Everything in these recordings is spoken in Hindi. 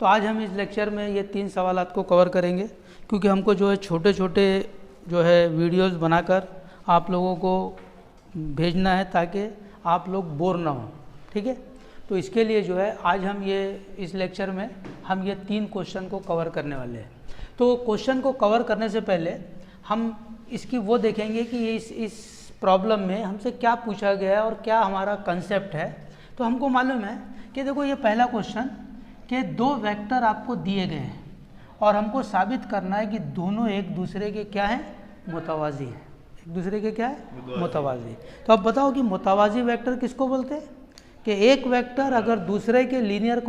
तो आज हम इस लेक्चर में ये 3 सवालात को कवर करेंगे, क्योंकि हमको जो है छोटे छोटे जो है वीडियोस बनाकर आप लोगों को भेजना है ताकि आप लोग बोर ना हो। ठीक है, तो इसके लिए जो है आज हम ये इस लेक्चर में हम ये 3 क्वेश्चन को कवर करने वाले हैं। तो क्वेश्चन को कवर करने से पहले हम इसकी वो देखेंगे कि इस प्रॉब्लम में हमसे क्या पूछा गया है और क्या हमारा कंसेप्ट है। तो हमको मालूम है कि देखो ये पहला क्वेश्चन कि 2 वेक्टर आपको दिए गए हैं और हमको साबित करना है कि दोनों एक दूसरे के क्या हैं, मुतवाज़ी हैं। एक दूसरे के क्या है, मुतवाज़ी। तो अब बताओ कि मुतवाज़ी वेक्टर किसको बोलते हैं? कि एक वेक्टर अगर दूसरे के लीनियर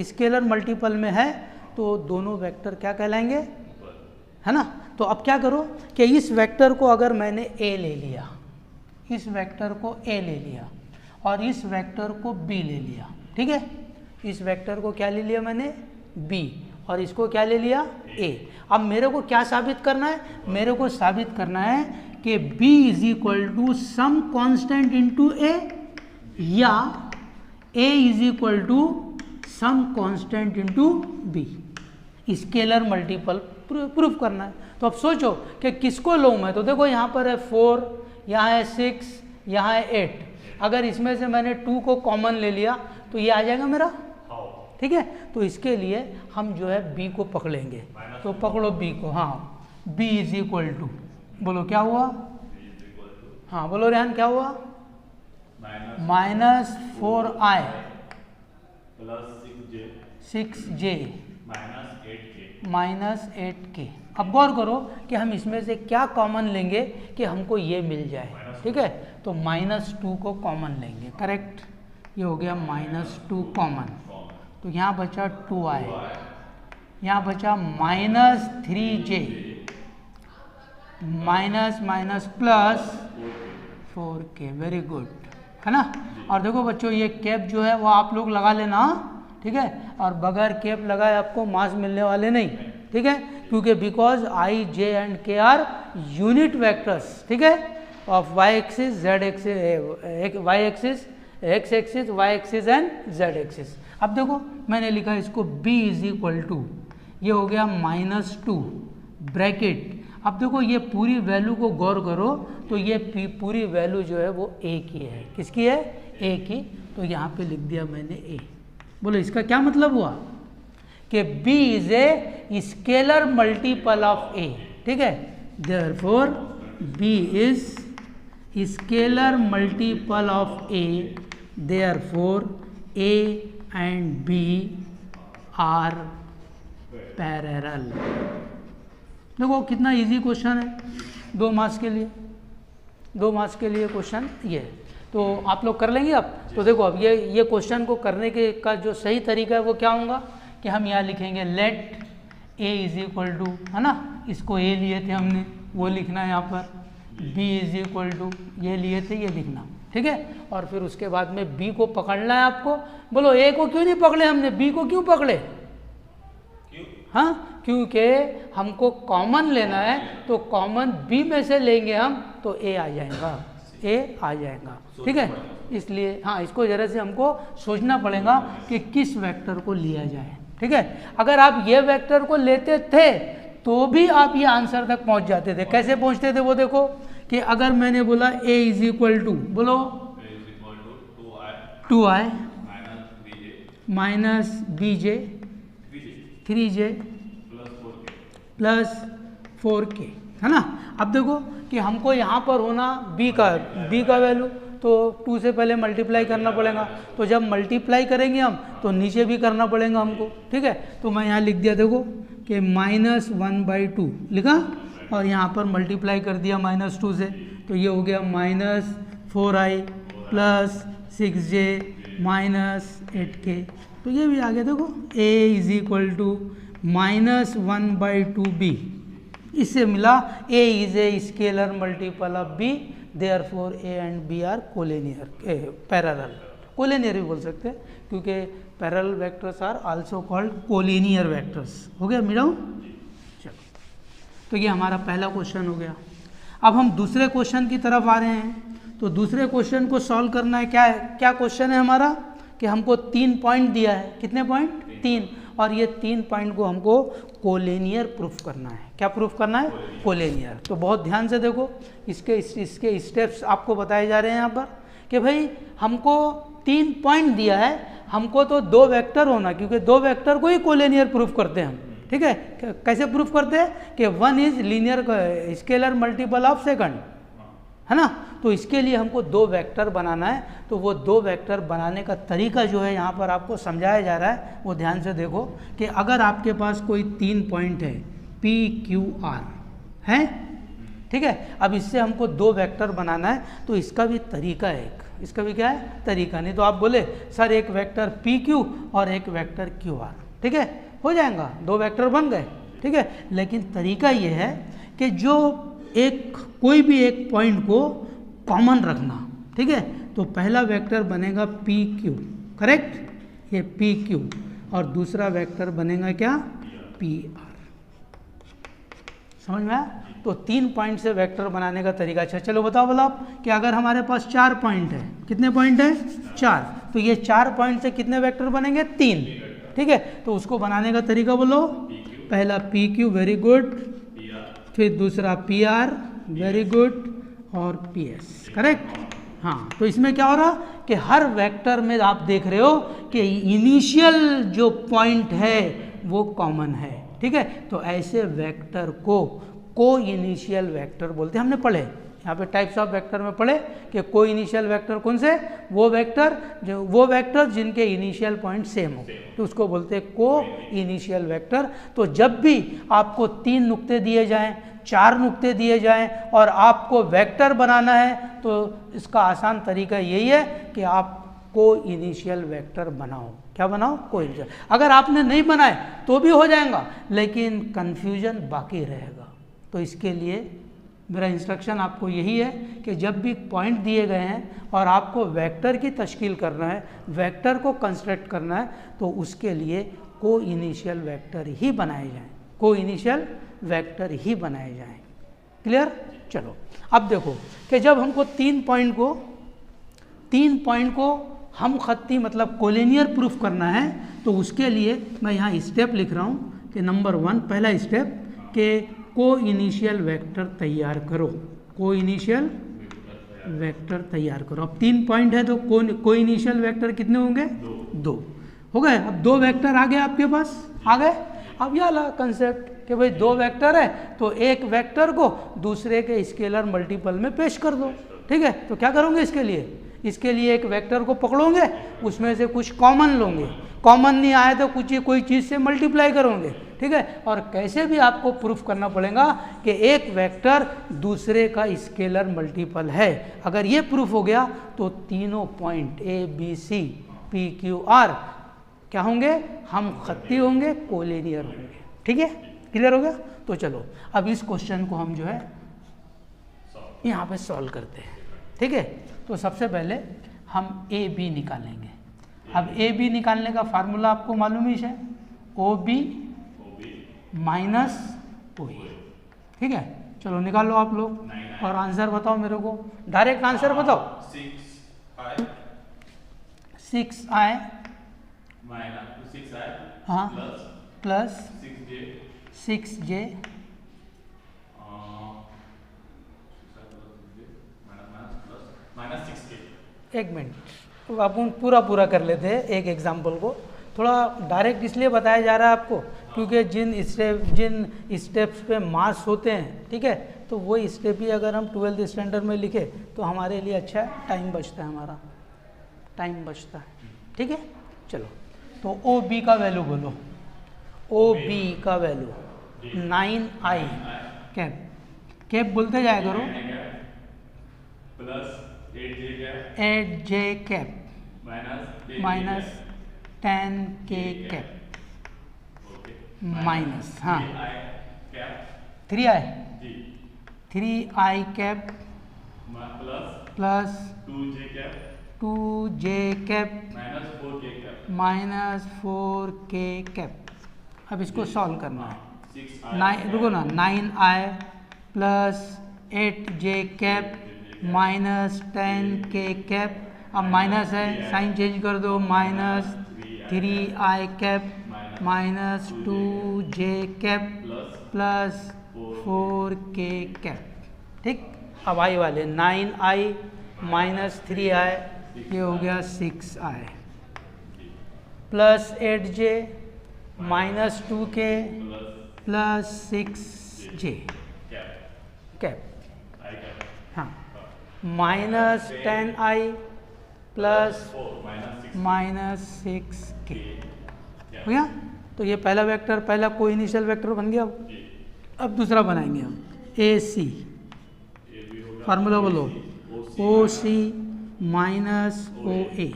स्केलर मल्टीपल में है तो दोनों वेक्टर क्या कहलाएंगे, है ना। तो अब क्या करो कि इस वेक्टर को अगर मैंने ए ले लिया, इस वेक्टर को ए ले लिया और इस वेक्टर को बी ले लिया, ठीक है। इस वेक्टर को क्या ले लिया मैंने, बी, और इसको क्या ले लिया, ए। अब मेरे को क्या साबित करना है, मेरे को साबित करना है कि b is equal to some constant into A या a is equal to some constant into B. Scalar multiple proof करना है। तो अब सोचो कि किसको लूँ मैं। तो देखो यहाँ पर है 4, यहाँ है 6, यहाँ है 8। अगर इसमें से मैंने 2 को कॉमन ले लिया तो ये आ जाएगा मेरा, ठीक है। तो इसके लिए हम जो है b को पकड़ेंगे। तो पकड़ो b को, हाँ, b इज इक्वल टू, बोलो क्या हुआ, हाँ बोलो रेहान क्या हुआ, -4i + 6j -8k। अब गौर करो कि हम इसमें से क्या कॉमन लेंगे कि हमको ये मिल जाए, ठीक है। तो -2 को कॉमन लेंगे, करेक्ट। ये हो गया -2 कॉमन। तो यहाँ बचा 2i, यहाँ बचा -3j plus 4k। Very good, है ना। और देखो बच्चों ये कैप जो है वो आप लोग लगा लेना, ठीक है। और बगैर कैप लगाए आपको मार्क्स मिलने वाले नहीं, ठीक है, क्योंकि because i, j and k are unit vectors, ठीक है, of y axis, z axis, y axis, x axis, y axis and z axis. अब देखो मैंने लिखा इसको b इज इक्वल टू, ये हो गया -2 ब्रैकेट। अब देखो ये पूरी वैल्यू को गौर करो तो ये पूरी वैल्यू जो है वो a की है। किसकी है, a की। तो यहाँ पे लिख दिया मैंने a। बोलो इसका क्या मतलब हुआ कि b is a scalar multiple of a, ठीक है। Therefore b is scalar multiple of a, therefore a and b are parallel. देखो कितना इजी क्वेश्चन है, 2 मार्क्स के लिए, 2 मार्क्स के लिए क्वेश्चन ये। तो आप लोग कर लेंगे। अब तो देखो अब ये क्वेश्चन को करने के का जो सही तरीका है वो क्या होगा कि हम यहाँ लिखेंगे let a is equal to, है ना, इसको a लिए थे हमने, वो लिखना है यहाँ पर, b इज इक्वल टू ये लिए थे, ये लिखना, ठीक है। और फिर उसके बाद में b को पकड़ना है आपको। बोलो a को क्यों नहीं पकड़े हमने, b को क्यों पकड़े, हाँ, क्योंकि हमको कॉमन लेना है। तो कॉमन b में से लेंगे हम तो a आ जाएगा, a आ जाएगा, ठीक है। इसलिए हाँ, इसको जरा से हमको सोचना पड़ेगा कि किस वेक्टर को लिया जाए, ठीक है। अगर आप ये वेक्टर को लेते थे तो भी आप ये आंसर तक पहुंच जाते थे। कैसे पहुंचते थे वो देखो कि अगर मैंने बोला a इज इक्वल टू, बोलो 2i -bj 3j plus 4k, है ना। अब देखो कि हमको यहाँ पर होना b का वैल्यू, तो 2 से पहले मल्टीप्लाई करना पड़ेगा। तो जब मल्टीप्लाई करेंगे हम तो नीचे भी करना पड़ेगा हमको, ठीक है। तो मैं यहाँ लिख दिया देखो कि -1/2 लिखा और यहाँ पर मल्टीप्लाई कर दिया -2 से। तो ये हो गया -4i प्लस 6j -8k। तो ये भी आ गया देखो, a is equal to -1/2b। इससे मिला a is a scalar multiple of b, therefore a and b are collinear, parallel. Collinear भी बोल सकते हैं क्योंकि parallel vectors are also called collinear vectors. हो गया मीराऊ, चलो। तो ये हमारा पहला क्वेश्चन हो गया। अब हम दूसरे क्वेश्चन की तरफ आ रहे हैं। तो दूसरे क्वेश्चन को सॉल्व करना है। क्या क्वेश्चन है हमारा कि हमको 3 पॉइंट दिया है। कितने पॉइंट? 3। और ये 3 पॉइंट को हमको कोलिनियर प्रूफ करना है। क्या प्रूफ करना है? कोलिनियर। तो बहुत ध्यान से देखो, इसके स्टेप्स आपको बताए जा रहे हैं यहाँ पर कि भाई हमको 3 पॉइंट दिया है, हमको तो 2 वेक्टर होना, क्योंकि 2 वेक्टर को ही कोलिनियर प्रूफ करते हैं हम। ठीक है, कैसे प्रूफ करते हैं कि 1 is linear scalar multiple of second, है ना। तो इसके लिए हमको 2 वेक्टर बनाना है। तो वो 2 वेक्टर बनाने का तरीका जो है यहाँ पर आपको समझाया जा रहा है, वो ध्यान से देखो कि अगर आपके पास कोई 3 पॉइंट है P Q R है, ठीक है, अब इससे हमको 2 वेक्टर बनाना है, तो इसका भी तरीका है एक, इसका भी क्या है? तरीका। नहीं तो आप बोले सर एक वेक्टर PQ और एक वेक्टर QR, ठीक है, हो जाएगा, 2 वेक्टर बन गए, ठीक है। लेकिन तरीका ये है कि जो एक कोई भी एक पॉइंट को कॉमन रखना, ठीक है। तो पहला वेक्टर बनेगा PQ, करेक्ट, ये PQ, और दूसरा वेक्टर बनेगा क्या? PR। समझ में आया? तो 3 पॉइंट से वेक्टर बनाने का तरीका। अच्छा चलो बताओ आप कि अगर हमारे पास 4 पॉइंट है, कितने पॉइंट है? 4, तो ये 4 पॉइंट से कितने वेक्टर बनेंगे? 3, ठीक है। तो उसको बनाने का तरीका बोलो। पहला PQ, वेरी गुड, फिर दूसरा PR, वेरी गुड, और PS, करेक्ट। हाँ, तो इसमें क्या हो रहा कि हर वेक्टर में आप देख रहे हो कि इनिशियल जो पॉइंट है वो कॉमन है, ठीक है। तो ऐसे वेक्टर को को इनिशियल वेक्टर बोलते हैं। हमने पढ़े यहाँ पे टाइप्स ऑफ वेक्टर में पढ़े कि को इनिशियल वेक्टर कौन से? वो वेक्टर जिनके इनिशियल पॉइंट सेम हो, तो उसको बोलते हैं को इनिशियल वेक्टर। तो जब भी आपको 3 नुक्ते दिए जाएं, 4 नुक्ते दिए जाएं और आपको वेक्टर बनाना है, तो इसका आसान तरीका यही है कि आप को इनिशियल वेक्टर बनाओ। क्या बनाओ? को इनिशियल। अगर आपने नहीं बनाए तो भी हो जाएगा, लेकिन कन्फ्यूजन बाकी रहेगा। तो इसके लिए मेरा इंस्ट्रक्शन आपको यही है कि जब भी पॉइंट दिए गए हैं और आपको वेक्टर की तश्कील करना है, वेक्टर को कंस्ट्रक्ट करना है, तो उसके लिए को इनिशियल वेक्टर ही बनाए जाएं, को इनिशियल वेक्टर ही बनाए जाएं। क्लियर? चलो अब देखो कि जब हमको 3 पॉइंट को हम खत्ती मतलब कोलिनियर प्रूफ करना है, तो उसके लिए मैं यहाँ स्टेप लिख रहा हूँ कि नंबर 1, पहला स्टेप कि को इनिशियल वेक्टर तैयार करो, को इनिशियल वेक्टर तैयार करो। अब 3 पॉइंट है तो को इनिशियल वेक्टर कितने होंगे? 2 हो गए। अब 2 वेक्टर आ गए आपके पास, आ गए। अब यह वाला कंसेप्ट कि भाई 2 वेक्टर है तो एक वेक्टर को दूसरे के स्केलर मल्टीपल में पेश कर दो, ठीक है। तो क्या करोगे इसके लिए एक वेक्टर को पकड़ोगे, उसमें से कुछ कॉमन लोगे, कॉमन नहीं आए तो कोई चीज़ से मल्टीप्लाई करोगे, ठीक है। और कैसे भी आपको प्रूफ करना पड़ेगा कि एक वेक्टर दूसरे का स्केलर मल्टीपल है। अगर ये प्रूफ हो गया तो तीनों पॉइंट ABC PQR क्या होंगे? हम खत्ती होंगे, कोलिनियर होंगे, ठीक है। क्लियर हो गया? तो चलो अब इस क्वेश्चन को हम जो है यहाँ पे सॉल्व करते हैं, ठीक है। तो सबसे पहले हम AB निकालेंगे। अब AB निकालने का फार्मूला आपको मालूम ही है, OB माइनस OA, ठीक है। चलो निकाल लो आप लोग और आंसर बताओ मेरे को, डायरेक्ट आंसर बताओ। 6i हाँ प्लस 6j एक मिनट, तो अपन पूरा कर लेते हैं एक एग्जाम्पल को। थोड़ा डायरेक्ट इसलिए बताया जा रहा है आपको क्योंकि जिन स्टेप्स पे मार्क्स होते हैं, ठीक है, तो वो स्टेप ही अगर हम 12th स्टैंडर्ड में लिखे तो हमारे लिए अच्छा टाइम बचता है, हमारा टाइम बचता है, ठीक है। चलो तो OB का वैल्यू बोलो। OB का वैल्यू 9i कैप बोलते जाया करो, 8j cap minus 10k cap minus 3i cap plus 2j cap minus 4k cap. अब इसको सॉल्व करना है। रुको ना, 9i plus 8j cap minus 10k cap. अब माइनस है, साइन चेंज कर दो, minus 3i cap minus 2j cap plus 4k cap. ठीक, अब आई वाले 9i माइनस 3i, ये हो गया 6i plus 8j minus 2k plus 6j cap, हाँ, minus 10i plus minus 6k हो गया। तो ये पहला वेक्टर, पहला कोई इनिशियल वेक्टर बन गया। अब दूसरा बनाएंगे हम AC, फार्मूला बोलो, OC माइनस OA,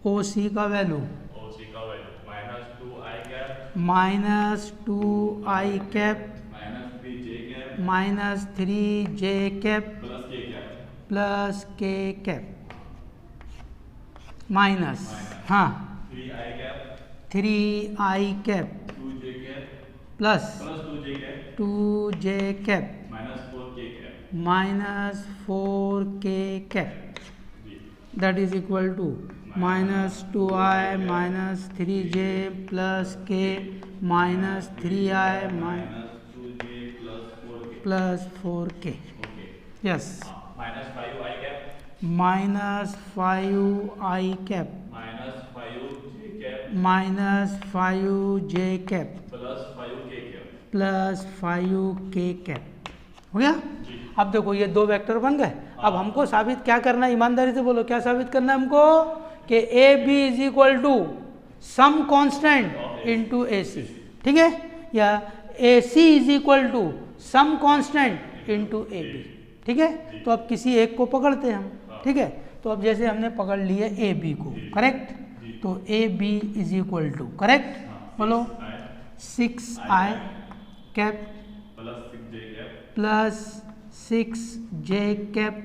OC का value minus 2i cap minus 3j cap plus k cap minus, हाँ, 3i cap plus 2j cap minus 4k cap, that is equal to minus 2i minus 3j plus k minus 3i plus 4k। Yes, minus 5i cap minus 5j cap plus 5k cap हो गया। अब देखो ये दो वेक्टर बन गए। अब हमको साबित क्या करना है, ईमानदारी से बोलो, क्या साबित करना है हमको कि A B is equal to some constant into AC, ठीक है, या AC is equal to some constant into AB, ठीक है। तो अब किसी एक को पकड़ते हैं हम, ठीक है। तो अब जैसे हमने पकड़ लिए AB को, करेक्ट, तो AB is equal to, correct, बोलो 6i cap plus 6j cap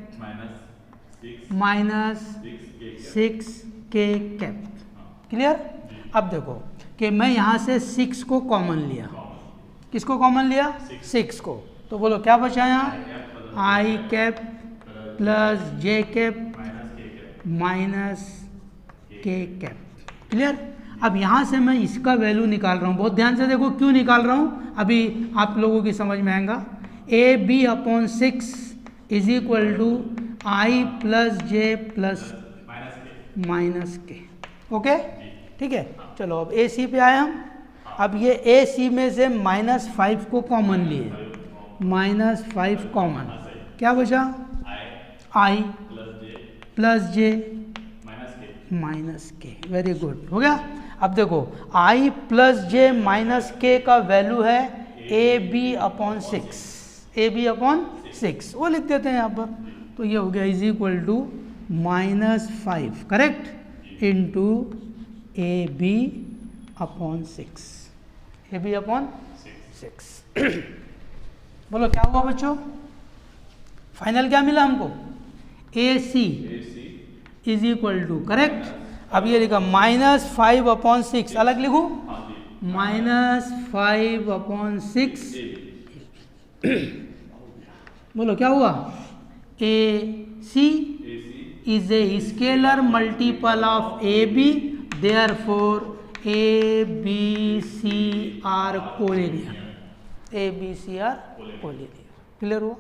minus 6k cap. Clear. अब देखो कि मैं यहाँ से 6 को कॉमन लिया, किसको कॉमन लिया, 6 को, तो बोलो क्या बचा यहाँ, i cap plus j cap minus k cap. Clear. अब यहाँ से मैं इसका वैल्यू निकाल रहा हूँ, बहुत ध्यान से देखो क्यों निकाल रहा हूँ, अभी आप लोगों की समझ में आएगा। AB/6 is equal to i plus J plus minus K. Okay, ठीक है। चलो अब AC पे आए हम। अब ये AC में से -5 को कॉमन लिए, -5 कॉमन, क्या बचा, i प्लस जे माइनस के। वेरी गुड, हो गया। अब देखो i प्लस जे माइनस के का वैल्यू है AB/6, AB/6 वो लिख देते हैं यहाँ पर। तो ये हो गया is equal to -5, correct, into AB/6, AB/6। बोलो क्या हुआ बच्चों, फाइनल क्या मिला हमको, AC is equal to, correct. अब ये लिखा -5/6, अलग लिखूं, -5/6। बोलो क्या हुआ, AC is a scalar multiple of AB, therefore ABC are collinear, ABC are collinear। Clear हुआ।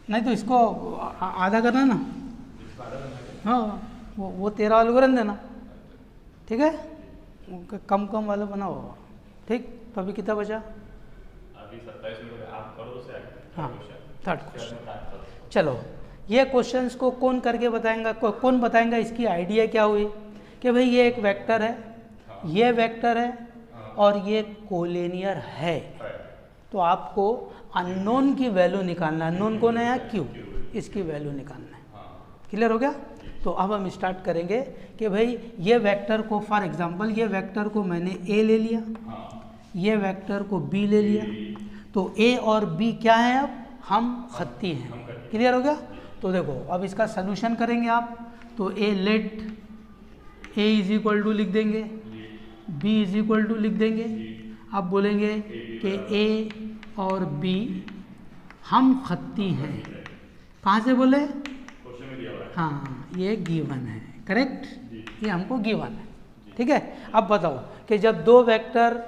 नहीं तो इसको आधा करना ना, हाँ, वो 13 वाले को रन देना, ठीक है, कम कम वाला बनाओ, ठीक। तो अभी कितना बचा, अभी 27 मिनट, आप करो से हाँ, थर्ड क्वेश्चन। चलो ये क्वेश्चंस को कौन करके बताएगा, कौन बताएगा, इसकी आइडिया क्या हुई कि भाई ये एक वेक्टर है, ये वेक्टर है और ये कोलिनियर है, तो आपको अननोन की वैल्यू निकालना है। अननोन कौन है यहाँ, Q, इसकी वैल्यू निकालना है। क्लियर हो गया। तो अब हम स्टार्ट करेंगे कि भाई ये वेक्टर को, फॉर एग्जांपल ये वेक्टर को मैंने A ले लिया, ये वेक्टर को B ले लिया, तो A और B क्या है, अब हम खत्ती हैं। क्लियर हो गया। तो देखो अब इसका सलूशन करेंगे आप, तो let A is equal to लिख देंगे, B इज इक्वल टू लिख देंगे। अब बोलेंगे कि A और B हम खत्ती हैं, कहाँ से बोले? क्वेश्चन में दिया हुआ है। हाँ, ये गिवन है, करेक्ट, ये हमको गिवन है, ठीक है। अब बताओ कि जब दो वेक्टर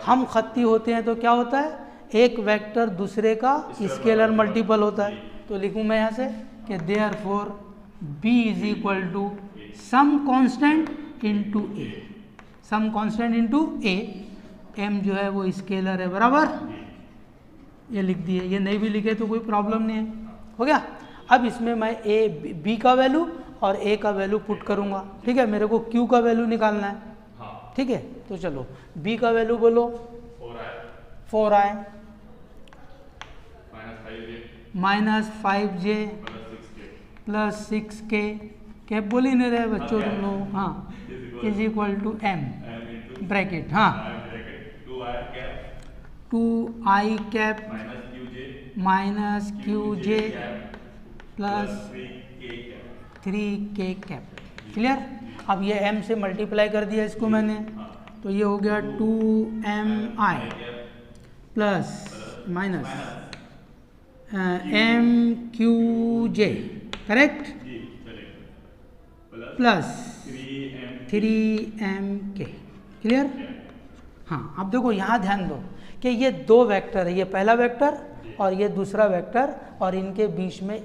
हम खत्ती होते हैं तो क्या होता है? एक वेक्टर दूसरे का स्केलर मल्टीपल होता है। तो लिखूँ मैं यहाँ से कि therefore B is equal to some constant into A, some constant into A, M जो है वो स्केलर है, बराबर, ये लिख दिए। ये नहीं भी लिखे तो कोई प्रॉब्लम नहीं है, हो गया। अब इसमें मैं B का वैल्यू और A का वैल्यू पुट करूँगा, ठीक है। मेरे को Q का वैल्यू निकालना है, ठीक है। तो चलो B का वैल्यू बोलो, 4i minus 5j plus 6k, cap बोल ही नहीं रहे बच्चों तुम लोग, हाँ, is equal to m bracket, हाँ, 2i cap minus qj plus 3k cap, clear. अब ये m से मल्टीप्लाई कर दिया इसको मैंने, तो ये हो गया 2mi plus minus mqj, correct, plus 3mk, clear. हाँ, अब देखो यहाँ ध्यान दो कि ये दो वेक्टर है, ये पहला वेक्टर और ये दूसरा वेक्टर, और इनके बीच में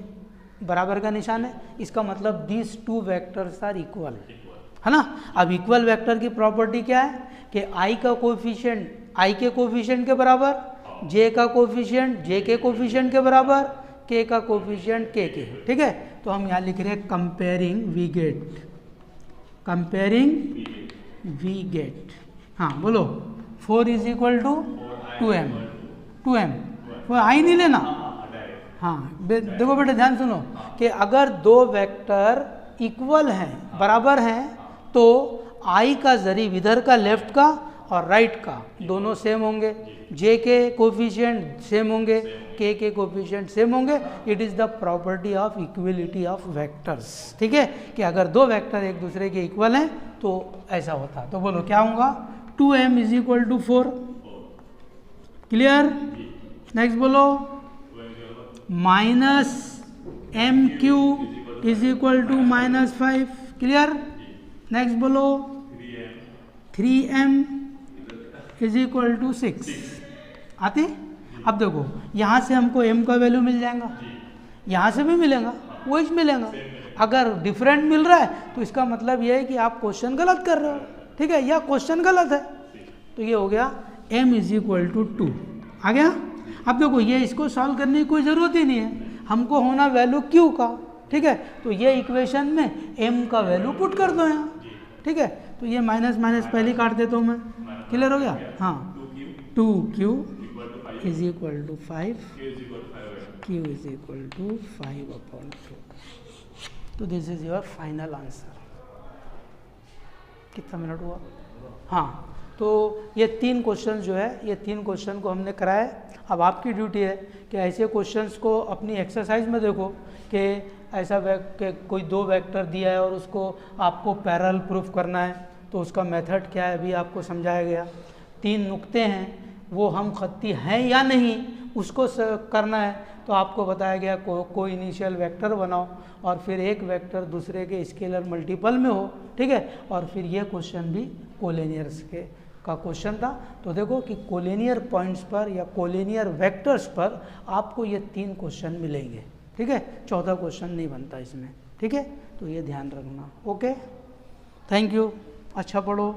बराबर का निशान है। इसका मतलब these two vectors are equal, है ना। अब इक्वल वेक्टर की प्रॉपर्टी क्या है कि i का कोफिशिएंट i के कोफिशिएंट के बराबर, j का कोफिशिएंट j के कोफिशिएंट के बराबर, k का कोफिशिएंट k के, ठीक है। तो हम यहाँ लिख रहे हैं comparing we get, comparing we get, हाँ बोलो, 4 is equal to 2m, 2m, वो आई नहीं लेना, हाँ। देखो बेटा ध्यान सुनो कि अगर दो वेक्टर इक्वल हैं, बराबर हैं, तो i का जरीब इधर का लेफ्ट का और राइट का दोनों सेम होंगे, j के कोफिशिएंट सेम होंगे, k के कोफिशिएंट सेम होंगे। It is the property of equality of vectors, ठीक है, कि अगर दो वेक्टर एक दूसरे के इक्वल हैं तो ऐसा होता। तो बोलो क्या होगा? 2m is equal to 4, clear. Next बोलो, minus mq is equal to minus 5, clear. Next बोलो, 3m इज इक्वल टू 6, आती। अब देखो यहाँ से हमको m का वैल्यू मिल जाएगा, यहाँ से भी मिलेगा, वही मिलेगा। अगर डिफरेंट मिल रहा है तो इसका मतलब यह है कि आप क्वेश्चन गलत कर रहे हो, ठीक है, या क्वेश्चन गलत है। तो ये हो गया m इज इक्वल टू 2, आ गया। अब देखो ये इसको सॉल्व करने की कोई ज़रूरत ही नहीं है, हमको होना वैल्यू q का, ठीक है। तो ये इक्वेशन में m का वैल्यू पुट कर दो यहाँ, ठीक है। तो ये माइनस माइनस पहले काट देता हूँ मैं, क्लियर हो गया, हाँ। 2q is equal to 5, q is equal to 5/2। तो this is your final answer. कितना मिनट हुआ? हाँ, तो ये 3 क्वेश्चन जो है, ये 3 क्वेश्चन को हमने कराया। अब आपकी ड्यूटी है कि ऐसे क्वेश्चंस को अपनी एक्सरसाइज में देखो कि ऐसा कोई दो वेक्टर दिया है और उसको आपको पैरेलल प्रूफ करना है, तो उसका मेथड क्या है अभी आपको समझाया गया। 3 नुक्ते हैं, वो हम खत्ती हैं या नहीं उसको करना है। तो आपको बताया गया कोई इनिशियल वेक्टर बनाओ और फिर एक वेक्टर दूसरे के स्केलर मल्टीपल में हो, ठीक है। और फिर ये क्वेश्चन भी कोलिनियर्स का क्वेश्चन था। तो देखो कि कोलिनियर पॉइंट्स पर या कोलिनियर वेक्टर्स पर आपको ये 3 क्वेश्चन मिलेंगे, ठीक है। 14 क्वेश्चन नहीं बनता इसमें, ठीक है। तो ये ध्यान रखना, ओके, थैंक यू, अच्छा पढ़ो।